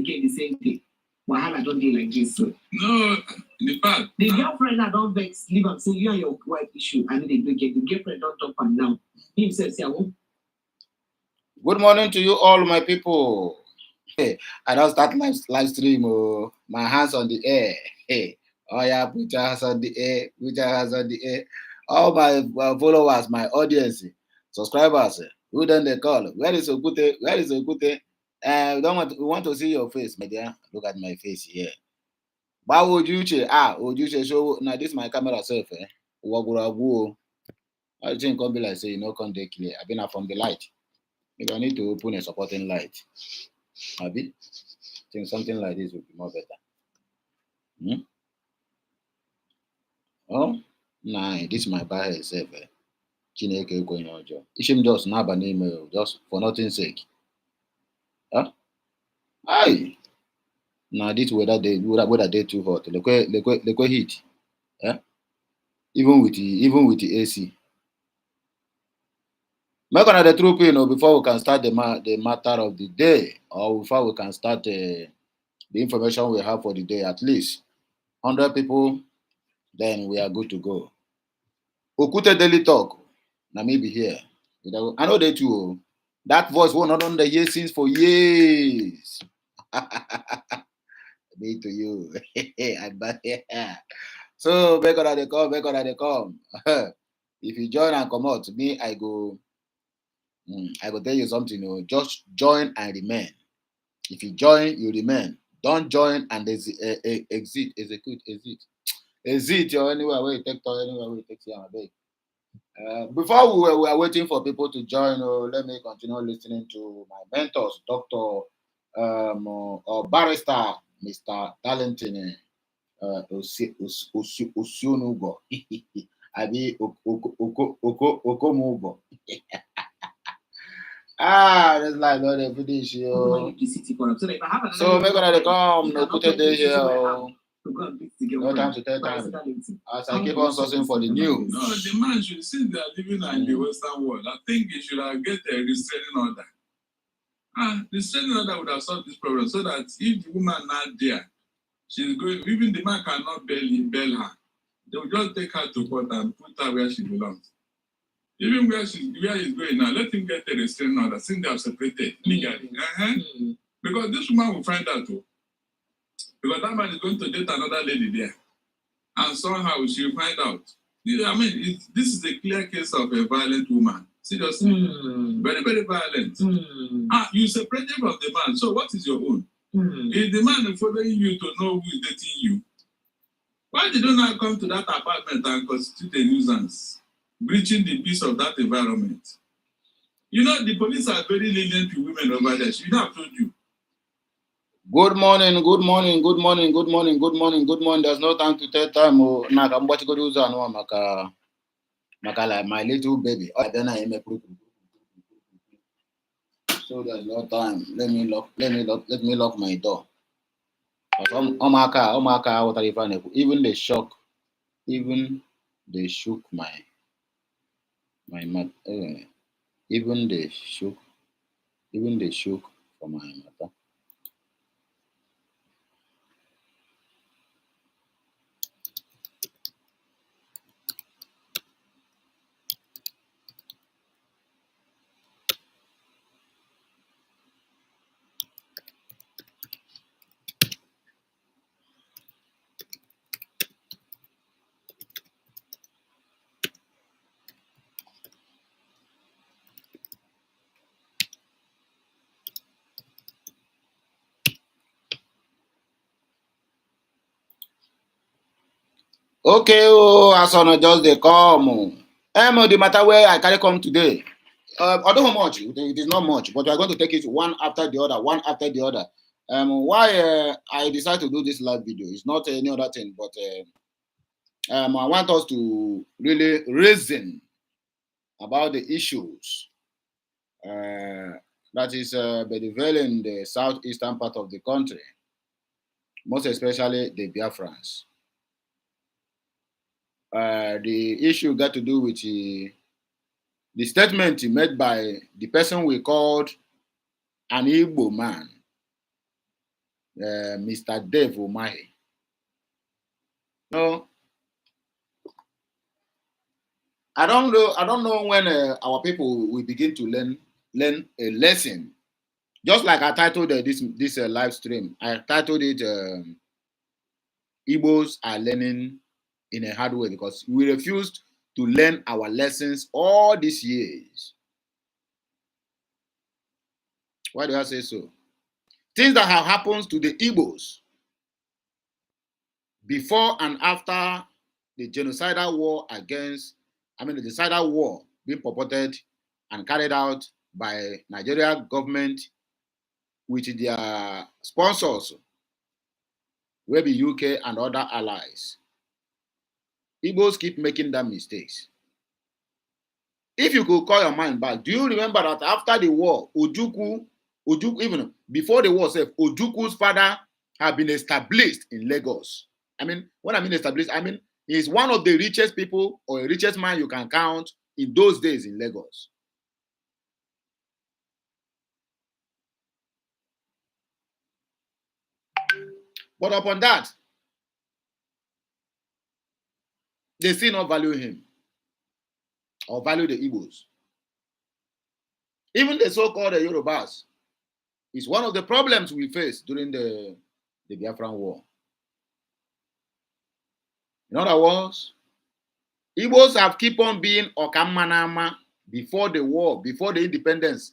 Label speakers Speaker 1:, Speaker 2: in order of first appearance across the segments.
Speaker 1: get the same thing. Wahala don't do like this. So.
Speaker 2: No, in fact.
Speaker 1: The girlfriend that don't vex, leave and say you and your wife issue, and then they get the girlfriend don't talk and now. He himself say, I won't.
Speaker 3: Good morning to you all, my people. Hey, I don't start live stream. Oh, my hands on the air. Hey, oh yeah, put your hands on the air. Put your hands on the air. All my followers, my audience, subscribers, who then they call? Where is Okute? Where is Okute? We want to see your face, my dear. Look at my face here. Why would you say? Would you say show? Now this my camera self. I think come be like say you know come dey clear. I've been from the light. Maybe I need to open a supporting light. Maybe I think something like this would be more better. Oh, nah, this is my bar itself. Chineke going on job. Ishim just naba name just for nothing's sake. Huh? Aye. Now this weather day too hot. Look heat. Eh? Even with the AC. Make on the true before we can start the matter of the day, or before we can start the information we have for the day, at least 100 people, then we are good to go. Okute Daily Talk. Now maybe here. I know they too. That voice won't not on the year since for years. Me to you. So back on they come. If you join and come out, me, I go tell you something. Just join and remain. If you join, you remain. Don't join and exit. Exit or anywhere where you take to anywhere where you take your bag. Before we were waiting for people to join, let me continue listening to my mentors, Dr. or Barrister, Mr. Talentin Osionugo. Abi Okomugo. That's like not every day. So make sure come, no put it there here. No time to tell time. As I keep on searching for the news.
Speaker 2: No, the man should, since they are living in the Western world, I think he should have get a restraining order. The restraining order would have solved this problem so that if the woman not there, she's going, even the man cannot bail her. They will just take her to court and put her where she belongs. Even where he's going now, let him get a restraining order since they have separated legally. Because this woman will find out too. Because that man is going to date another lady there. And somehow she will find out. I mean, this is a clear case of a violent woman. Seriously. Very, very violent. You separated from the man. So what is your own? Is the man following you to know who is dating you? Why did you not come to that apartment and constitute a nuisance, breaching the peace of that environment? You know, the police are very lenient to women over there. She would have told you.
Speaker 3: Good morning. There's no time to tell time. I'm watching good news. Maka like my little baby. Then I am a so there's no time. Let me lock my door. Omaka, what are you finding? Even they shook my even they shook for my matter. Okay, as on just they come. The matter where I carry come today. Although much, it is not much, but we are going to take it one after the other. Why I decided to do this live video is not any other thing, but I want us to really reason about the issues that is bedeviling the southeastern part of the country, most especially the Biafrans. The issue got to do with the statement made by the person we called an Igbo man. Mr. Dave Umahi. No, I don't know. I don't know when our people will begin to learn a lesson. Just like I titled this live stream, I titled it "Igbos are learning in a hard way" because we refused to learn our lessons all these years. Why do I say so? Things that have happened to the Igbos before and after the genocidal war the genocidal war being purported and carried out by Nigeria government with their sponsors, maybe UK and other allies. Igbos keep making that mistakes. If you could call your mind back, do you remember that after the war, Ojukwu, even before the war, Ojukwu's father had been established in Lagos? When I mean established, he's one of the richest people or the richest man you can count in those days in Lagos. But upon that, they still not value him or value the Igbos. Even the so-called Yorubas is one of the problems we face during the Biafran war. In other words, Igbos have keep on being Okamanama before the war, before the independence,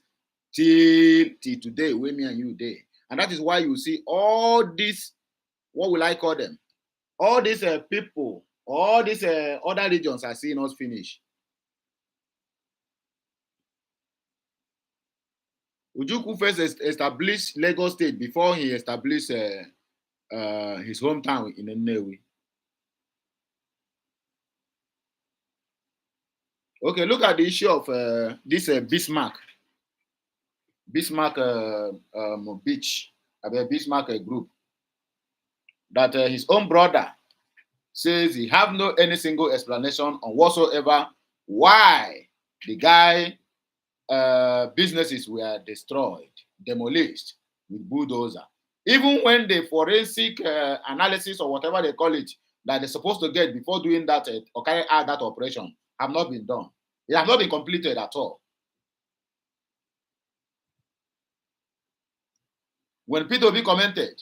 Speaker 3: till today, where me and you day. And that is why you see all these, what will I call them? All these people, all these other regions are seeing us finish. Ojukwu first established Lagos State before he established his hometown in Nnewi. Okay, look at the issue of this Bismarck beach, Bismarck group. That his own brother says he have no any single explanation on whatsoever why the guy businesses were destroyed, demolished with bulldozer. Even when the forensic analysis or whatever they call it that they're supposed to get before doing that or carry out that operation have not been done. It has not been completed at all. When P2B commented,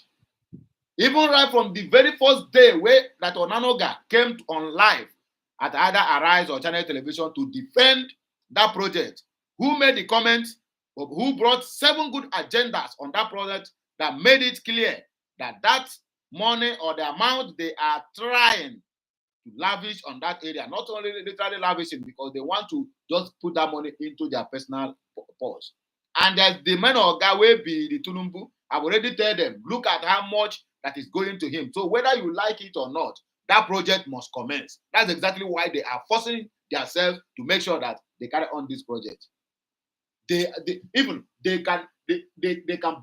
Speaker 3: even right from the very first day where that Onanoga came on live at either Arise or Channel Television to defend that project, who made the comment, who brought 7 good agendas on that project that made it clear that that money or the amount they are trying to lavish on that area, not only literally lavishing because they want to just put that money into their personal purse. And there's the men of God will be the Tulumbu. I've already told them, look at how much that is going to him. So whether you like it or not, that project must commence. That's exactly why they are forcing themselves to make sure that they carry on this project. They can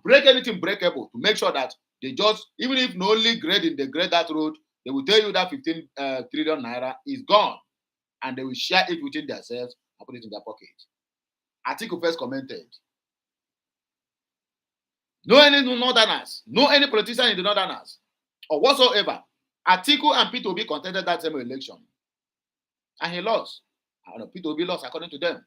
Speaker 3: break anything breakable to make sure that they just, even if no only grade that road, they will tell you that 15 trillion naira is gone, and they will share it within themselves and put it in their pocket. Atiku first commented, no any northerners, no any politician in the northerners, or whatsoever. Atiku and P2B contested that same election, and he lost. P2B lost according to them.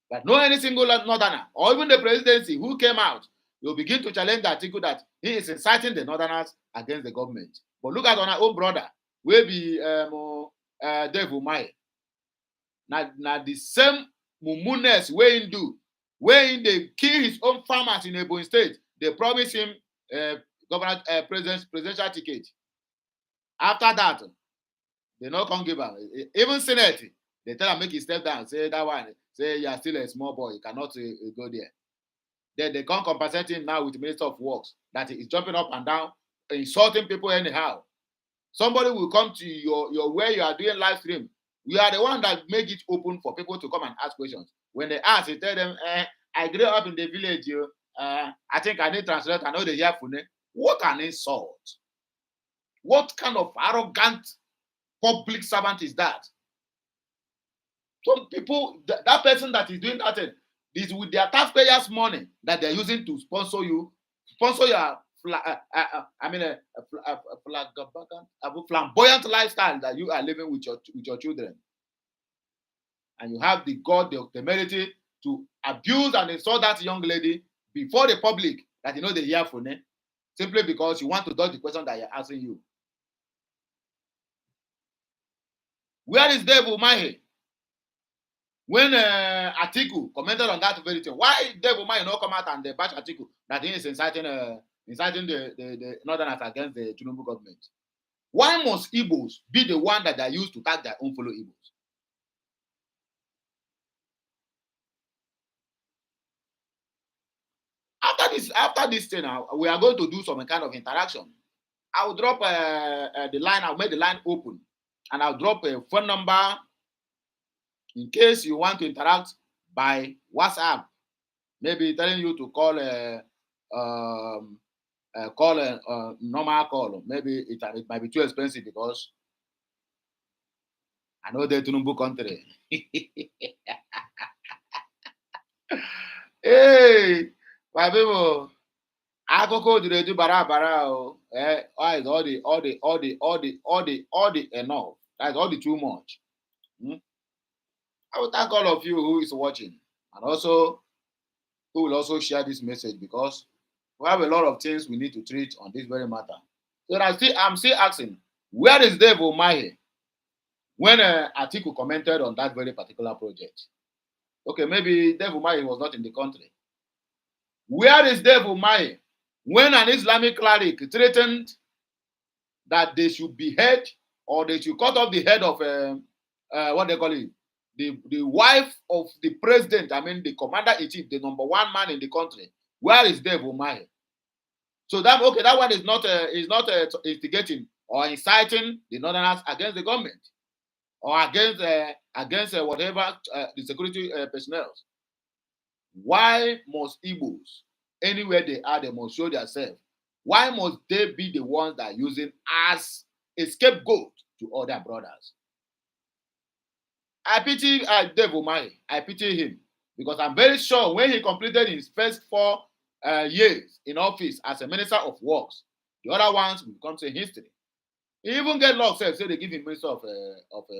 Speaker 3: But no any single northerner, or even the presidency who came out, will begin to challenge the Atiku that he is inciting the northerners against the government. But look at our own brother, will be Dave Umahi. Now the same mummuness where he do, where they kill his own farmers in Ebonyi State, they promise him presidential ticket. After that, they not come give him. Even Senate, they tell him make him step down, say that one, say you are still a small boy, you cannot go there. Then they can't compensate him now with the Minister of Works that is jumping up and down, insulting people anyhow. Somebody will come to your where you are doing live stream. You are the one that make it open for people to come and ask questions. When they ask, you tell them, I grew up in the village. I think I need translate. I know they hear Fune. What an insult. What kind of arrogant public servant is that? Some people, that person that is doing that is with their taxpayers' money that they're using to sponsor you sponsor your flamboyant lifestyle that you are living with your children, and you have the temerity to abuse and insult that young lady before the public that you know they hear from them, simply because you want to dodge the question that you're asking you. Where is Dave Umahi? When Atiku commented on that very thing, why Dave Umahi not come out and bash Atiku that he is inciting the Northerners against the Tinubu government? Why must Igbos be the one that they use to tag their own fellow Igbos? After this thing, we are going to do some kind of interaction. I will drop the line. I'll make the line open, and I'll drop a phone number in case you want to interact by WhatsApp. Maybe telling you to call a normal call. Maybe it might be too expensive because I know the Tinubu country. Hey, my people. Akoko did do bara oh. All the enough. That's all the too much. I will thank all of you who is watching, and also who will also share this message, because we have a lot of things we need to treat on this very matter. So I'm still asking, where is Dave Umahi when Atiku commented on that very particular project? Okay, maybe Dave Umahi was not in the country. Where is Dave Umahi when an Islamic cleric threatened that they should behead or they should cut off the head of what they call it, the wife of the president, I mean the commander-in-chief, the number one man in the country? Where is Dave Umahi? So that one is not instigating or inciting the Northerners against the government or against whatever the security personnel. Why must Igbos, anywhere they are, they must show themselves? Why must they be the ones that are using as a scapegoat to other brothers? I pity Dave Umahi. I pity him, because I'm very sure when he completed his first 4 years in office as a minister of works, the other ones will come to history. He even get law say they give him minister of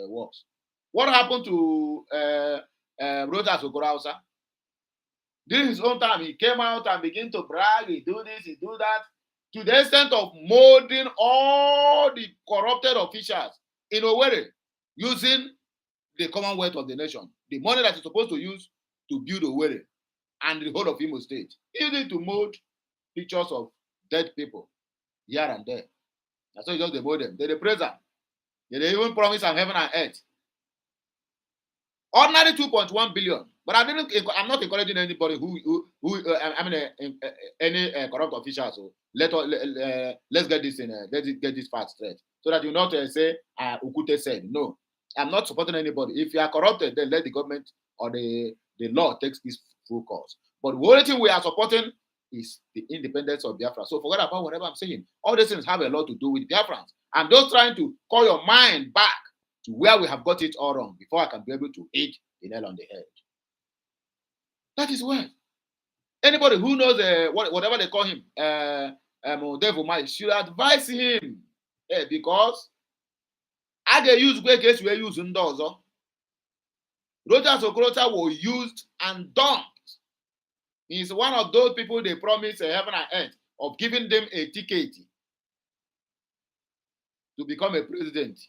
Speaker 3: works. What happened to Rojas Okorausa? During his own time, he came out and began to brag, he do this, he do that, to the extent of molding all the corrupted officials in Owerri using the Commonwealth of the nation. The money that is supposed to use to build Owerri and the whole of Imo State. He used it to mold pictures of dead people here and there. That's why he just mold them. They praise them. They even promise them heaven and earth. Ordinary 2.1 billion. But I'm not encouraging anybody any corrupt officials. So let's get this get this fact straight, so that you not say Ukute said. No, I'm not supporting anybody. If you are corrupted, then let the government or the law takes its full course. But the only thing we are supporting is the independence of Biafra. So forget about whatever I'm saying. All these things have a lot to do with Biafrans. I'm just trying to call your mind back to where we have got it all wrong before I can be able to hit the nail on the head. That is why anybody who knows whatever they call him, Dave Umahi, should advise him, because I get used great case we use indoors. Rojas Okorota was used and dumped. He's one of those people they promise heaven and earth of giving them a ticket to become a president.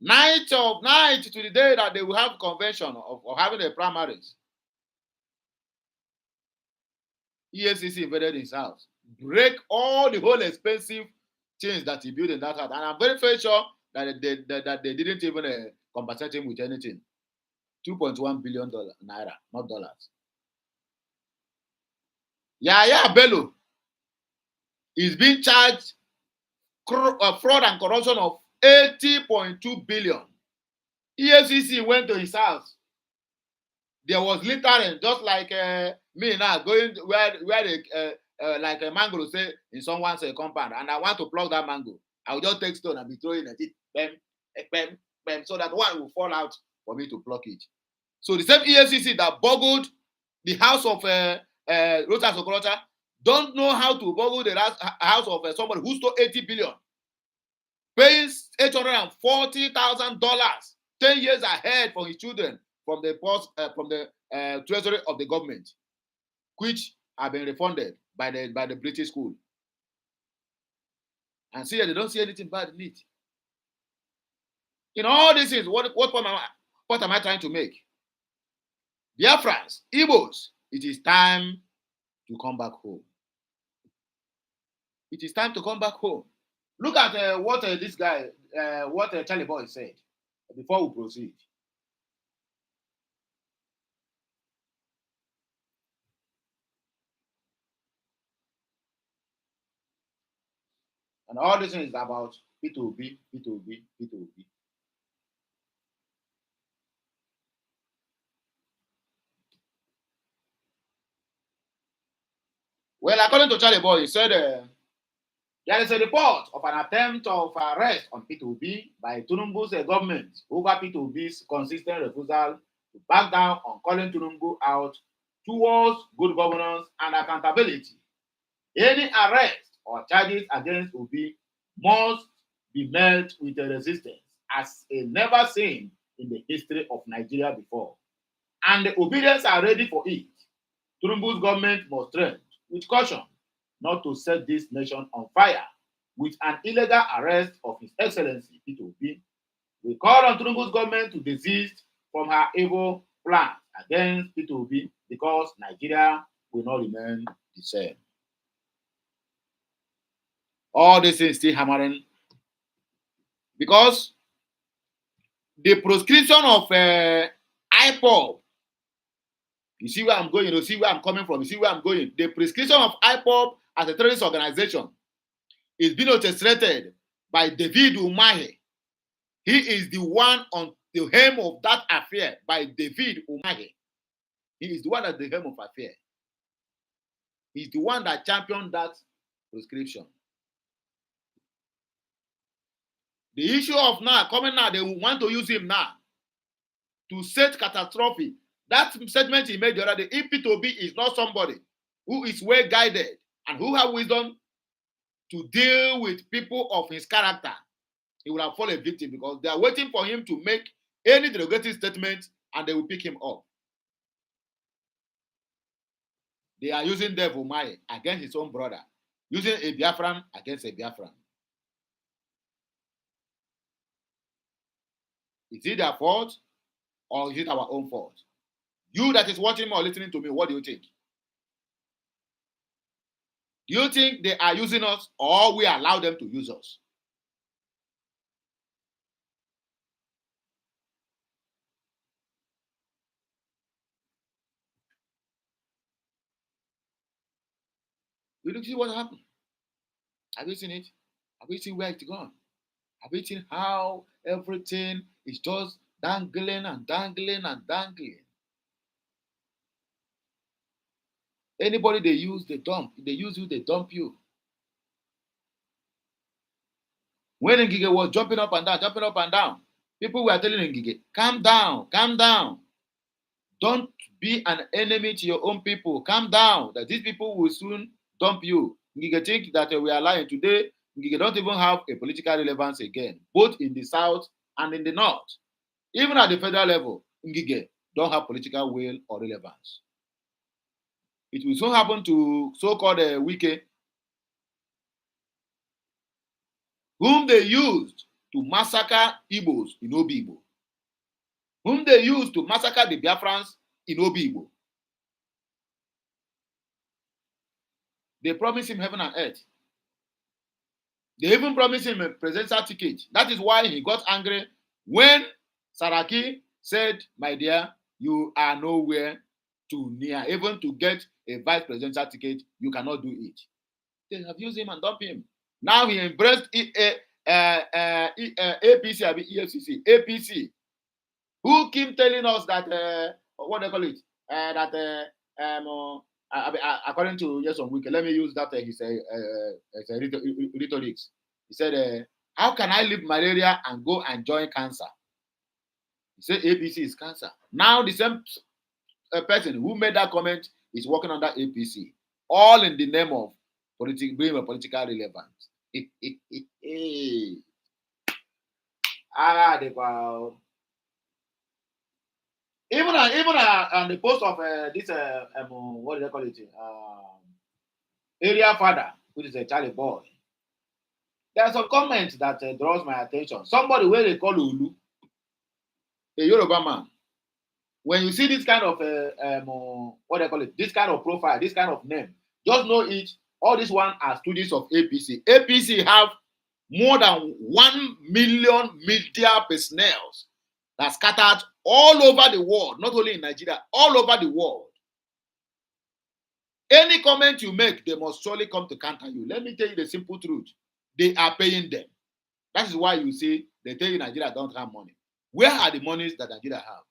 Speaker 3: Night to the day that they will have convention of having a primaries, EFCC invaded his house, break all the whole expensive things that he built in that house, and I'm very sure that they didn't even compensate him with anything. $2.1 billion naira, not dollars. Yaya Bello is being charged fraud and corruption of 80.2 billion. EFCC went to his house. There was littering, just like me now going where they like a mango say in someone's compound, and I want to plug that mango. I will just take stone and be throwing at it, bam, bam, bam, so that one will fall out for me to pluck it. So the same EFCC that boggled the house of Rosa Sokorocha, don't know how to borrow the house of somebody who stole 80 billion, paying $840,000 10 years ahead for his children from the treasury of the government, which have been refunded by the British school. And see, they don't see anything bad in it. In all this is what am I trying to make? Biafrans, Igbos, it is time to come back home. It is time to come back home. Look at what this guy, what Charlie Boy said before we proceed. And all this is about P2B, P2B, P2B. Well, according to Charlie Boy, he said there is a report of an attempt of arrest on P2B by Tinubu's government over P2B's consistent refusal to back down on calling Tinubu out towards good governance and accountability. Any arrest or charges against Obi must be met with a resistance as a never seen in the history of Nigeria before. And the obedience are ready for it. Tinubu's government must tread with caution not to set this nation on fire with an illegal arrest of His Excellency P2B. We call on Tinubu's government to desist from her evil plans against P2B because Nigeria will not remain the same. All this is still hammering because the proscription of IPOB, you see where I'm going, you see where I'm coming from, you see where I'm going. The prescription of IPOB as a terrorist organization is being orchestrated by David Umahi. He is the one on the helm of that affair by David Umahi. He is the one at the helm of affair. He's the one that championed that prescription. The issue of now, coming now, they want to use him now to set catastrophe. That statement he made the other day, if P2B is not somebody who is well guided and who have wisdom to deal with people of his character, he will have fallen victim because they are waiting for him to make any derogatory statement and they will pick him up. They are using Devil Mai against his own brother, using a Biafran against a Biafran. Is it their fault or is it our own fault? You that is watching me or listening to me, what do you think? Do you think they are using us or we allow them to use us? You look see what happened. Have you seen it? Have you seen where it's gone? Have you seen how everything is just dangling and dangling and dangling? Anybody they use, they dump. They use you, they dump you. When Ngige was jumping up and down, people were telling Ngige, calm down, calm down. Don't be an enemy to your own people. Calm down, that these people will soon dump you. Ngige think that we are lying today. Ngige don't even have a political relevance again, both in the south and in the north. Even at the federal level, Ngige don't have political will or relevance. It will soon happen to so-called Wike, whom they used to massacre Igbos in Obi-Igbo, whom they used to massacre the Biafrans in Obi-Igbo. They promised him heaven and earth. They even promised him a presidential ticket. That is why he got angry when Saraki said, my dear, you are nowhere too near. Even to get a vice presidential ticket, you cannot do it. They have used him and dumped him. Now he embraced APC, EFCC, APC, who keep telling us that, what they call it, according to Jason Wike, let me use that his rhetorics. He said, how can I leave malaria and go and join cancer? He said APC is cancer. Now the same person who made that comment is working under APC, all in the name of being a political relevance. Even on the post of this what do they call it? Area father, which is a Charlie boy. There are some comments that draws my attention. Somebody where they call Ulu, a Yoruba man. When you see this kind of what do they call it? This kind of profile, this kind of name, just know it. All these one are students of APC. APC have more than 1 million media personnel that scattered all over the world, not only in Nigeria, all over the world. Any comment you make, they must surely come to counter you. Let me tell you the simple truth. They are paying them. That is why you see they tell you Nigeria don't have money. Where are the monies that Nigeria have?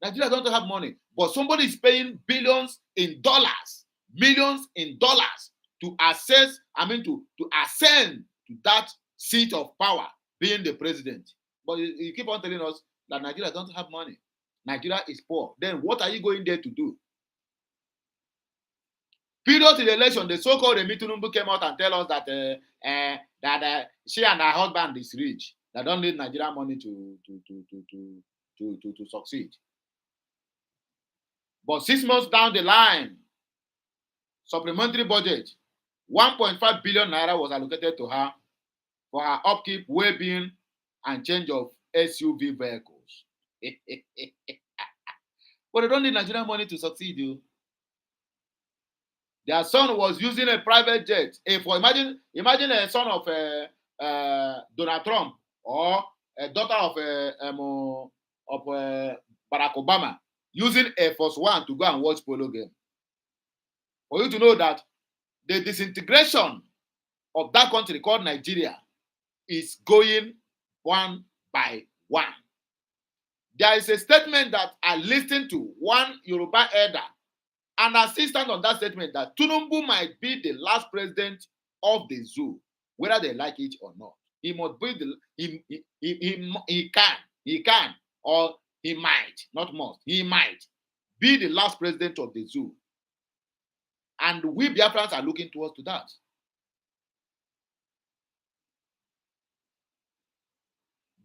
Speaker 3: Nigeria don't have money, but somebody is paying billions in dollars, millions in dollars to access, to ascend to that seat of power, being the president. But you keep on telling us that Nigeria don't have money. Nigeria is poor. Then what are you going there to do? Period to the election, the so-called Remi Tinubu came out and tell us that she and her husband is rich. They don't need Nigerian money to succeed. But 6 months down the line, supplementary budget, 1.5 billion naira was allocated to her for her upkeep, well-being, and change of SUV vehicles. But they don't need Nigerian money to succeed, you. Their son was using a private jet. Imagine a son of Donald Trump or a daughter of Barack Obama using Air Force One to go and watch polo game. For you to know that the disintegration of that country called Nigeria is going one by one. There is a statement that I listened to one Yoruba elder, an assistant on that statement, that Tinubu might be the last president of the zoo, whether they like it or not. He must be he can, or he might, not must, he might be the last president of the zoo. And we Biafrans are looking towards to that.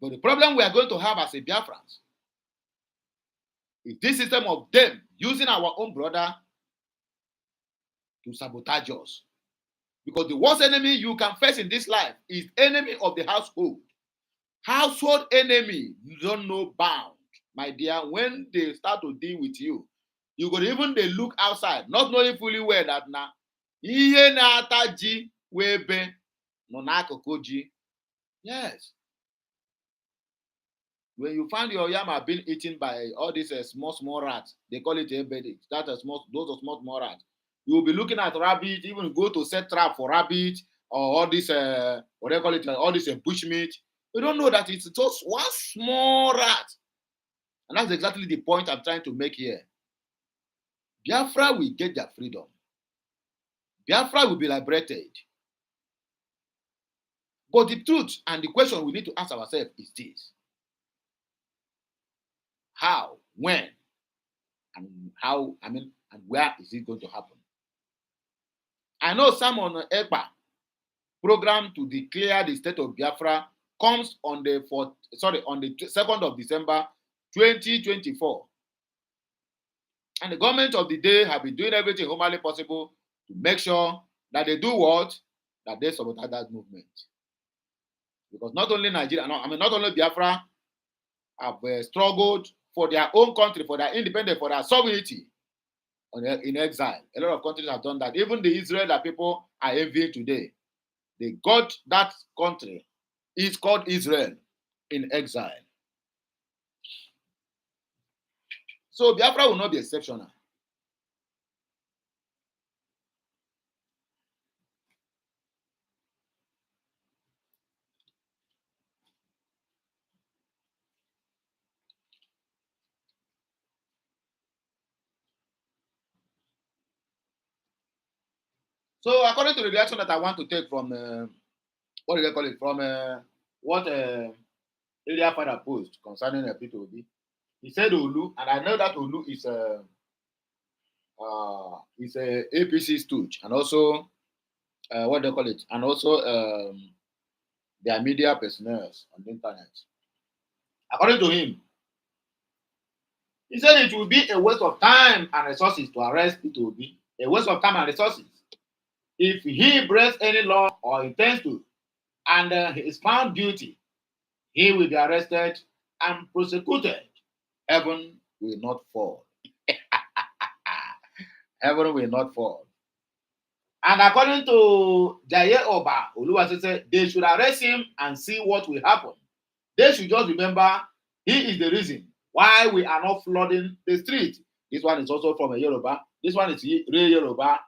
Speaker 3: But the problem we are going to have as a Biafrans is this system of them using our own brother to sabotage us. Because the worst enemy you can face in this life is enemy of the household. Household enemy don't know bound, my dear. When they start to deal with you, you could even they look outside, not knowing fully well that now ihe na-ata ji webe no n'akụkụ ji. Yes. When you find your yam being eaten by all these small rats, they call it embedded. Those are small rats. You will be looking at rabbit, even go to set trap for rabbit or all this what they call it, all this bushmeat. You don't know that it's just one small rat. And that's exactly the point I'm trying to make here. Biafra will get their freedom. Biafra will be liberated. But the truth and the question we need to ask ourselves is this. How, when, and how, and where is it going to happen? I know Simon Ekpa program to declare the state of Biafra comes on the 2nd of December 2024. And the government of the day have been doing everything humanly possible to make sure that they do what? That they sabotage that movement. Because not only Nigeria, not only Biafra have struggled for their own country, for their independence, for their sovereignty in exile. A lot of countries have done that. Even the Israel that people are envying today, they got that country. It's called Israel in exile. So Biafra will not be exceptional. So according to the reaction that I want to take from, what do they call it, from what Area Father post concerning Peter Obi, he said Olu, and I know that Olu is He's a APC stooge, and also what they call it, and also their media personnel on the internet. According to him, he said it will be a waste of time and resources to arrest Peter Obi, a waste of time and resources. If he breaks any law or intends to, and he is found guilty, he will be arrested and prosecuted. Heaven will not fall. Heaven will not fall. And according to Jaye Oba Oluwase, they should arrest him and see what will happen. They should just remember he is the reason why we are not flooding the street. This one is also from a Yoruba. This one is real Yoruba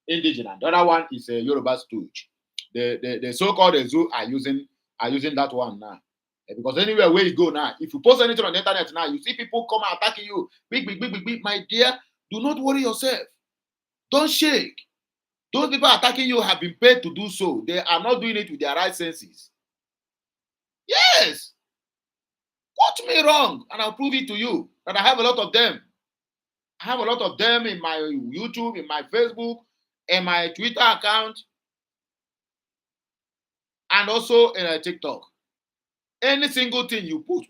Speaker 3: indigenous. The other one is a Yoruba stooge. The so-called zoo are using that one now. Because anywhere where you go now, if you post anything on the internet now, you see people come attacking you. Big. My dear, do not worry yourself. Don't shake. Those people attacking you have been paid to do so. They are not doing it with their right senses. Yes. Watch me wrong, and I'll prove it to you that I have a lot of them. I have a lot of them in my YouTube, in my Facebook, in my Twitter account, and also in TikTok. Any single thing you put,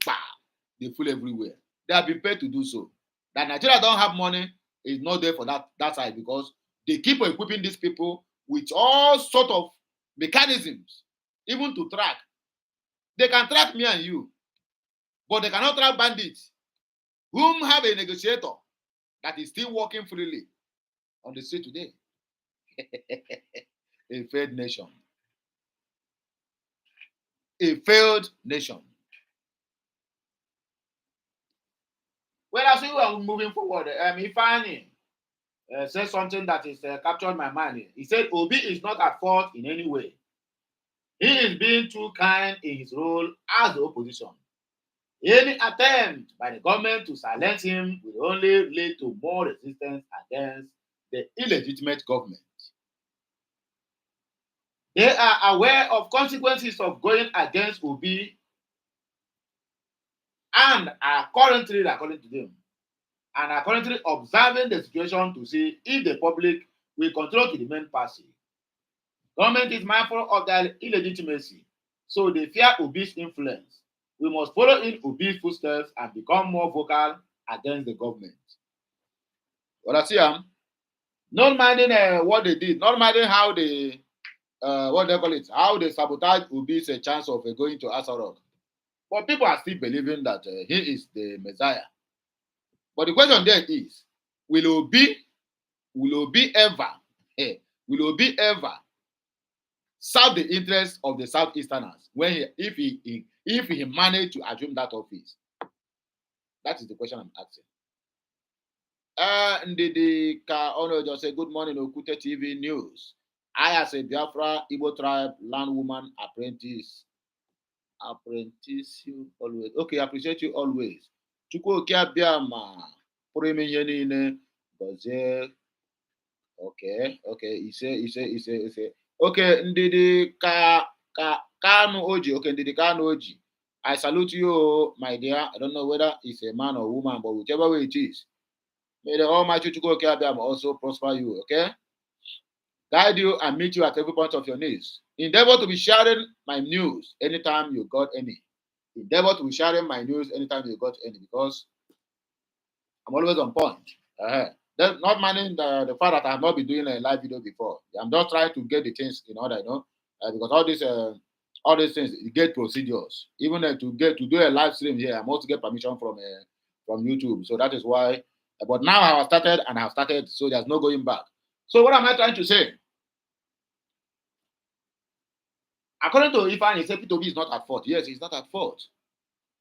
Speaker 3: they full everywhere. They have been paid to do so. That Nigeria don't have money is not there for that side, because they keep equipping these people with all sort of mechanisms, even to track. They can track me and you, but they cannot track bandits, whom have a negotiator that is still working freely on the street today. A failed nation. A failed nation. Well, as we were moving forward, Ifeanyi said something that is captured my mind. He said Obi is not at fault in any way. He is being too kind in his role as the opposition. Any attempt by the government to silence him will only lead to more resistance against the illegitimate government. They are aware of consequences of going against Obi and are currently, according to them, observing the situation to see if the public will continue to remain passive. Government is mindful of their illegitimacy, so they fear Obi's influence. We must follow in Obi's footsteps and become more vocal against the government. Well, I see not minding what they did, not minding how they what they call it, how they sabotage Obi's chance of going to Asarok. But people are still believing that he is the Messiah. But the question there is, will Obi ever serve the interests of the Southeasterners if he managed to assume that office? That is the question I'm asking. Ndidi Ka Ono just say, good morning, Okute TV News. I, as a Biafra Igbo tribe landwoman apprentice you always. Okay, appreciate you always. Chukwu okia biama pụrụ ime ihe niile gozie. Okay, ise. Okay, Ndidi Kanu Oji. Okay, Ndidi Kanu Oji. I salute you, my dear. I don't know whether it's a man or woman, but whichever way it is, may the Almighty Chukwu okia biama also prosper you. Okay, guide you and meet you at every point of your needs. Endeavor to be sharing my news anytime you got any. Endeavor to be sharing my news anytime you got any, because I'm always on point. Not minding the fact that I have not been doing a live video before. I'm just trying to get the things in order, because all these things, you get procedures. Even to do a live stream here, I must get permission from YouTube. So that is why. But now I have started, so there's no going back. So what am I trying to say? According to Ifeanyi, he said Peter Obi is not at fault. Yes, he's not at fault.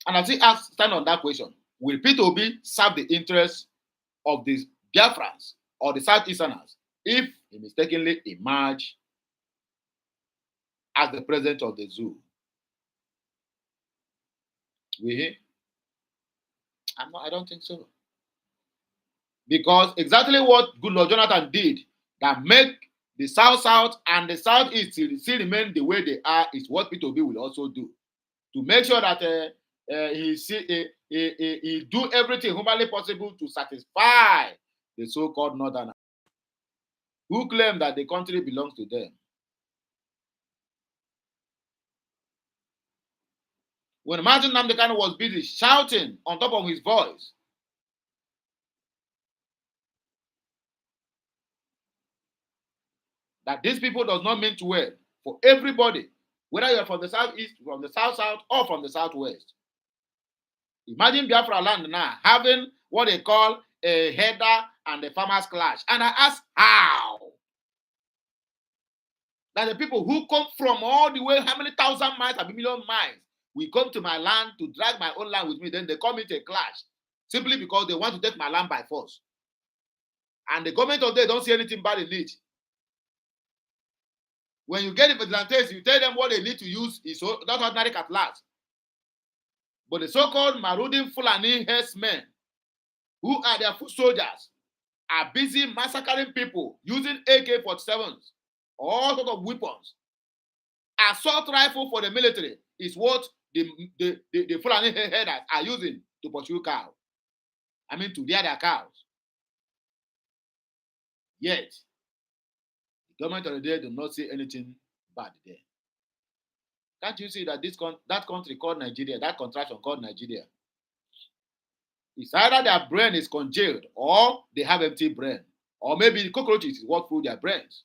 Speaker 3: And I still stand on that question. Will Peter Obi serve the interests of the Biafrans or the Southeasterners if he mistakenly emerge as the president of the zoo? Will he? I don't think so. Because exactly what Goodluck Jonathan did that make the South and the Southeast still remain the way they are is what Peter Obi will also do. To make sure that he do everything humanly possible to satisfy the so-called Northerners, who claim that the country belongs to them. When Martin Nnamdi Kanu was busy shouting on top of his voice that these people does not mean to well for everybody, whether you're from the southeast, from the south, or from the southwest. Imagine Biafra land now having what they call a header and a farmers clash. And I ask how? That the people who come from all the way, how many thousand miles, a million miles, will come to my land to drag my own land with me, then they come into a clash simply because they want to take my land by force. And the government of they don't see anything bad in it. When you get the vigilantes, you tell them what they need to use is not ordinary cutlass. But the so-called marauding Fulani herdsmen, who are their foot soldiers, are busy massacring people using AK-47s, all sorts of weapons. Assault rifle for the military is what the Fulani herders are using to pursue cows. I mean, to rear their cows. Yet, the government of the day do not say anything bad there. Can't you see that that country called Nigeria, that contraction called Nigeria, it's either their brain is congealed or they have empty brain, or maybe the cockroaches walk through their brains.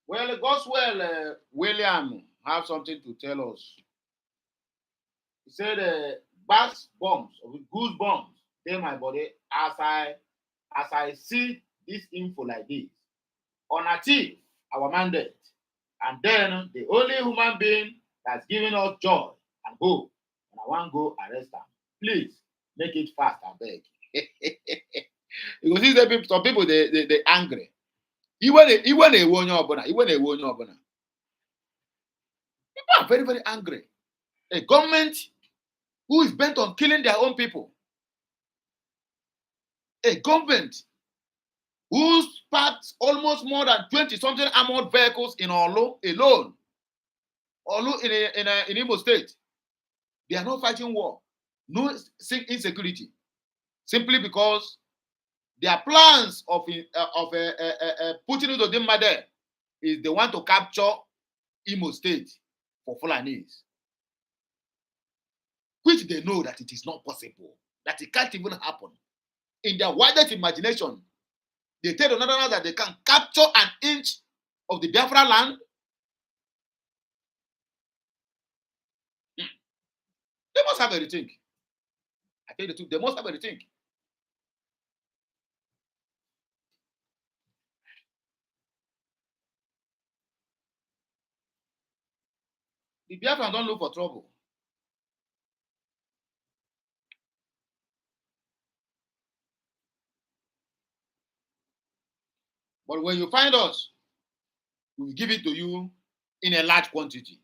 Speaker 3: Well, Goswell William have something to tell us. He said, "Bass bombs, goosebumps, in my body as I see this info like this. Unachieve our mandate, and then the only human being that's giving us joy and hope, and I want to go arrest them. Please make it fast, I beg." You see, some people they angry. Even a onye ọbụla. People are very, very angry. A government who is bent on killing their own people. A government who's packed almost more than 20-something armored vehicles in Olu alone. Olu in Imo State. They are not fighting war. No insecurity. Simply because their plans of putting it on them there is they want to capture Imo State for Fulanese. Which they know that it is not possible. That it can't even happen. In their wildest imagination, they tell another that they can capture an inch of the Biafra land. They must have a rethink. I tell you the truth, they must have a rethink. The Biafrans don't look for trouble. But when you find us, we will give it to you in a large quantity.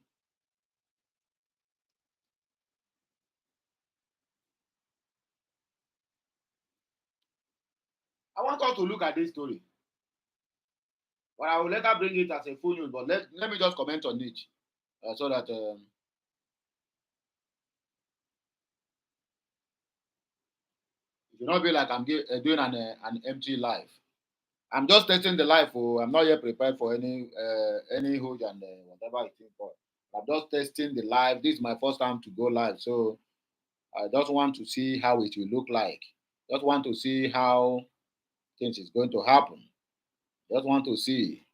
Speaker 3: I want us to look at this story. But I will later bring it as a full news. But let me just comment on it so that it will not be like I'm doing an empty live. I'm just testing the live. I'm not yet prepared for any hold and whatever it is for. I'm just testing the live. This is my first time to go live, so I just want to see how it will look like. Just want to see how things is going to happen. Just want to see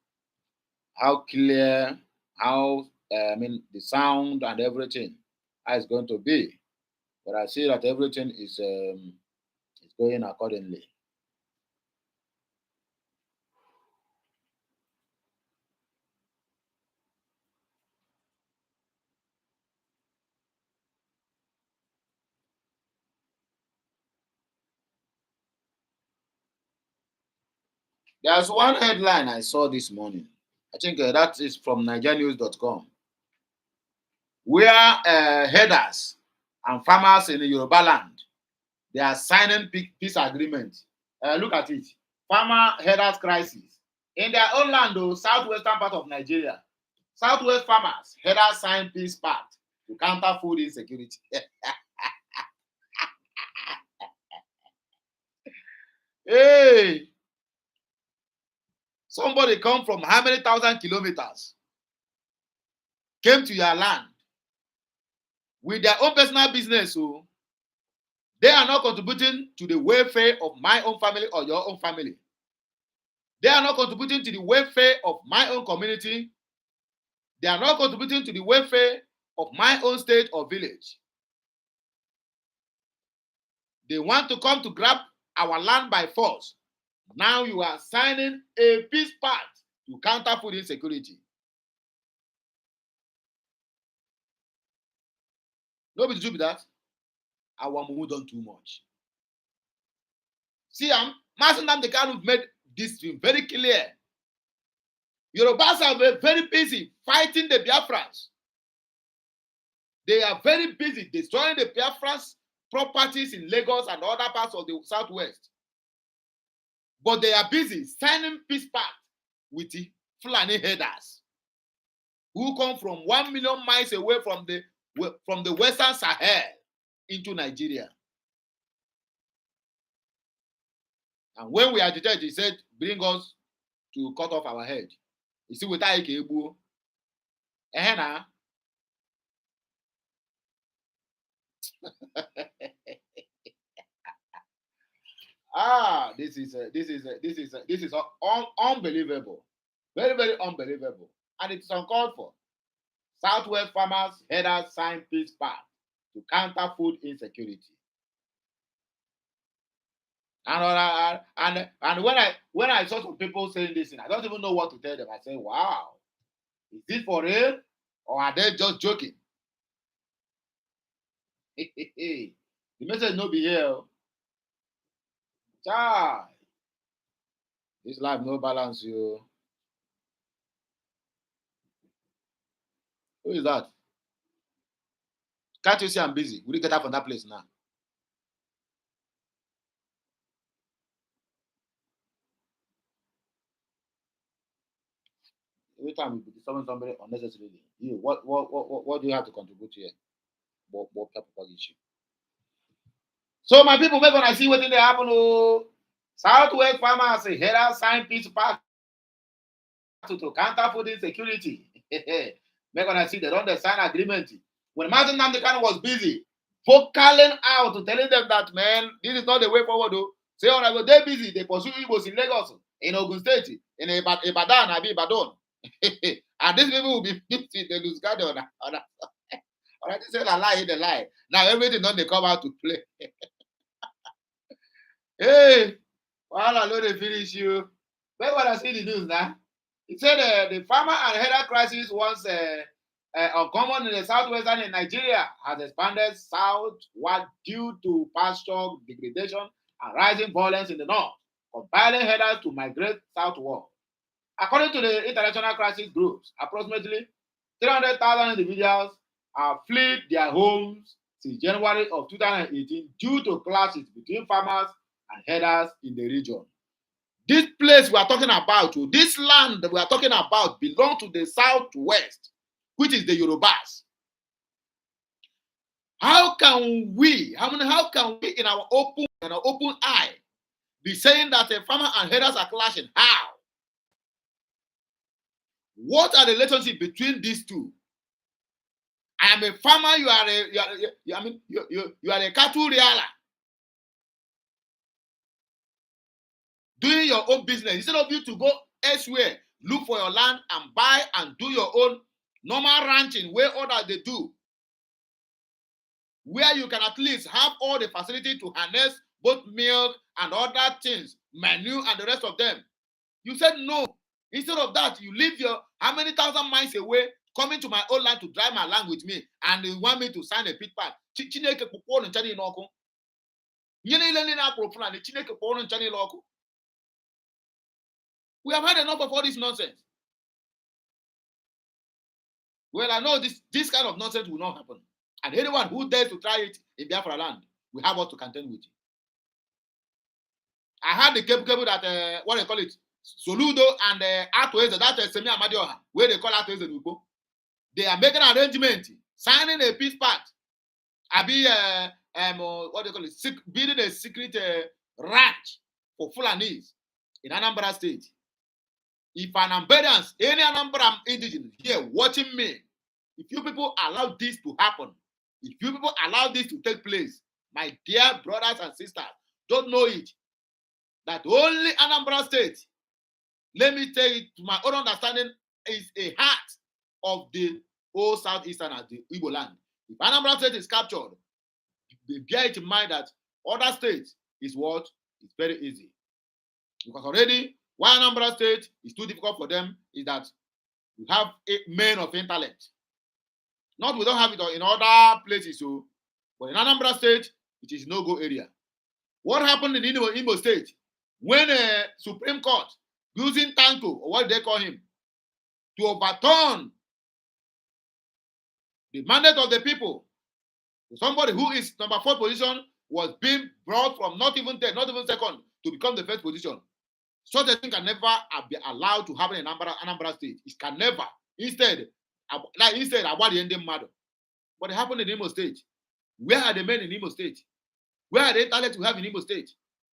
Speaker 3: how clear, how the sound and everything, how it's going to be. But I see that everything is going accordingly. There's one headline I saw this morning. I think that is from nigerianews.com, where headers and farmers in the Yoruba land, they are signing peace agreement. Look at it. Farmer headers crisis. In their own land, though, southwestern part of Nigeria, southwest farmers headers sign peace pact to counter food insecurity. Hey! Somebody come from how many thousand kilometers came to your land with their own personal business, so they are not contributing to the welfare of my own family or your own family. They are not contributing to the welfare of my own community. They are not contributing to the welfare of my own state or village. They want to come to grab our land by force. Now you are signing a peace pact to counter food insecurity. Nobody do that. I want to move on too much. See, Master Nnamdi Kanu made this very clear. Yorubas are very busy fighting the Biafrans. They are very busy destroying the Biafrans' properties in Lagos and other parts of the southwest. But they are busy signing peace pact with the Fulani headers who come from 1 million miles away from the Western Sahel into Nigeria. And when we agitated, he said, bring us to cut off our head. You see, with Aikebu, this is unbelievable, very, very unbelievable, and it's uncalled for. Southwest farmers headers sign peace pact to counter food insecurity. And when I saw some people saying this, I don't even know what to tell them. I say, wow, is this for real or are they just joking? The message no be here. Child. This life no balance, you. Who is that? Can't you see I'm busy? Will you get up from that place now? Every time we disturbing somebody unnecessarily, what do you have to contribute here? What type of issue? So my people, make gonna see what they happen. Oh, Southwest farmers header sign peace pact to counter food insecurity. Make gonna see they don't sign agreement. When Martin Nnamdi Kanu was busy vocaling out, telling them that, man, this is not the way forward. Though. Say, all right, they're busy. They pursue Igbos in Lagos, in Ogun State, in Ibadan, Ibadan. And these people will be 50, they lose guard on that. All right, they say a lie, they lie. Now everything don't they come out to play. Hey, while I know they finish you. Where when I see the news now? It said the farmer and header crisis once uncommon in the southwestern in Nigeria has expanded southward due to pasture degradation and rising violence in the north, compelling headers to migrate southward. According to the international crisis groups, approximately 300,000 individuals have fled their homes since January of 2018 due to clashes between farmers and headers in the region. This place we are talking about, this land that we are talking about, belongs to the southwest, which is the Yorubas. How can we in our open eye be saying that a farmer and headers are clashing? How? What are the relationship between these two? I am a farmer, you are a cattle rearer. Doing your own business. Instead of you to go elsewhere, look for your land and buy and do your own normal ranching where others they do. Where you can at least have all the facility to harness both milk and other things, manure and the rest of them. You said no. Instead of that, you leave your how many thousand miles away, coming to my own land to drive my land with me, and you want me to sign a pit pact. We have had enough of all this nonsense. Well, I know this kind of nonsense will not happen. And anyone who dares to try it in Biafra land will have what to contend with. I had the cable that, what they call it, Soludo and Atoeze, that Semi Amadioha, where they call Atoeze Nubo. They are making an arrangement, signing a peace pact. I be, what they call it, building a secret ranch for Fulanis in Anambra State. If an Ambedians, any Anambra indigenous here watching me, if you people allow this to happen, if you people allow this to take place, my dear brothers and sisters, don't know it, that only Anambra State, let me tell you, to my own understanding, is a heart of the whole southeastern as the Igbo land. If Anambra State is captured, bear it in mind that other states is what is very easy. Because already, why Anambra State is too difficult for them is that we have men of intellect. Not we don't have it in other places, so, but in Anambra State, it is no-go area. What happened in Imo State when a Supreme Court using Tanko, or what they call him, to overturn the mandate of the people, somebody who is number 4 position was being brought from not even third, not even second, to become the first position. Such a thing can never be allowed to happen in Anambra State. It can never. Instead, about the ending matter. But it happened in Imo State. Where are the men in Imo State? Where are the intellect we have in Imo State?